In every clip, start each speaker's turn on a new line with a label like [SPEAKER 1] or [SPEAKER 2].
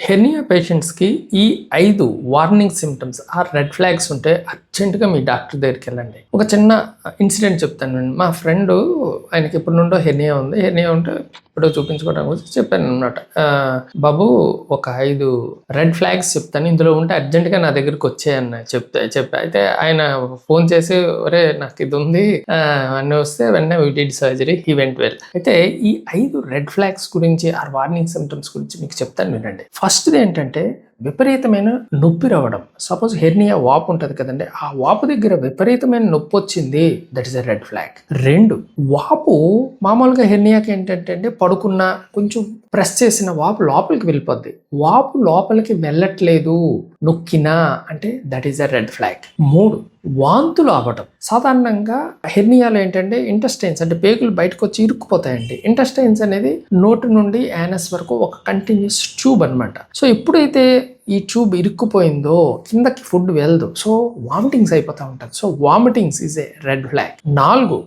[SPEAKER 1] Hernia పేషెంట్స్కి ఈ 5 warning symptoms red flags ఉంటే అర్జెంటుగా మీ డాక్టర్ దగ్గరికి వెళ్ళండి. ఒక చిన్న ఇన్సిడెంట్ చెప్తాను. మా ఫ్రెండ్ ఆయనకి ఎప్పటి నుండో హెర్నియా ఉంది. హెర్నియా ఉంటే ఇప్పుడు చూపించుకోవడానికి వచ్చి చెప్పాను అనమాట. బాబు ఒక 5 రెడ్ ఫ్లాగ్స్ చెప్తాను, ఇందులో ఉంటే అర్జెంటుగా నా దగ్గరికి వచ్చేయన్న చెప్పా. అయితే ఆయన ఫోన్ చేసి ఒరే నాకు ఇది ఉంది అన్నీ వస్తే వెంటనే we did surgery, he went well. అయితే ఈ 5 రెడ్ ఫ్లాగ్స్ గురించి వార్నింగ్ సిమ్టమ్స్ గురించి మీకు చెప్తాను వినండి. ఫస్ట్ది ఏంటంటే విపరీతమైన నొప్పి రావడం. సపోజ్ హెర్నియా వాపు ఉంటుంది కదండి, ఆ వాపు దగ్గర విపరీతమైన నొప్పి వచ్చింది, that is a red flag. 2, వాపు మామూలుగా హెర్నియాకి ఏంటంటే పడుకున్నా కొంచెం ప్రెస్ చేసిన వాపు లోపలికి వెళ్ళిపోద్ది. వాపు లోపలికి వెళ్ళట్లేదు నొక్కినా అంటే that is a red flag. 3, వాంతులు అవ్వటం. సాధారణంగా హెర్నియాలో ఏంటంటే ఇంటెస్టైన్స్ అంటే పేగులు బయటకు వచ్చి ఇరుక్కుపోతాయండి. ఇంటెస్టైన్స్ అనేది నోటి నుండి యానస్ వరకు ఒక కంటిన్యూస్ ట్యూబ్ అనమాట. సో ఎప్పుడైతే ఈ ట్యూబ్ ఇరుక్కుపోయిందో కిందకి ఫుడ్ వెళ్ళదు, సో వామిటింగ్స్ అయిపోతూ ఉంటుంది. So vomitings is a red flag. 4,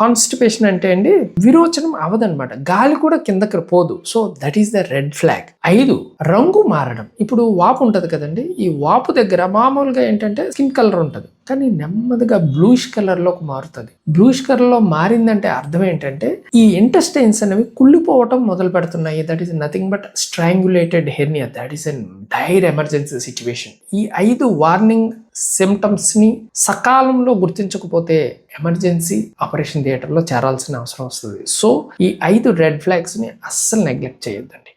[SPEAKER 1] constipation అంటే అండి విరోచనం అవదనమాట, గాలి కూడా కిందకి పోదు, so that is the red flag. 5, రంగు మారడం. ఇప్పుడు వాపు ఉంటుంది కదండి, ఈ వాపు దగ్గర మామూలుగా ఏంటంటే స్కిన్ కలర్ ఉంటుంది, కానీ నెమ్మదిగా బ్లూయిష్ కలర్లోకి మారుతుంది. బ్లూయిష్ కలర్లో మారిందంటే అర్థం ఏంటంటే ఈ ఇంటెస్టైన్స్ అనేవి కుళ్ళిపోవటం మొదలు పెడుతున్నాయి. That is nothing but strangulated hernia. That is an dire emergency situation. ఈ 5 వార్నింగ్ సిమ్టమ్స్ని సకాలంలో గుర్తించకపోతే ఎమర్జెన్సీ ఆపరేషన్ థియేటర్లో చేరాల్సిన అవసరం వస్తుంది. సో ఈ 5 రెడ్ ఫ్లాగ్స్ని అస్సలు నెగ్లెక్ట్ చేయొద్దండి.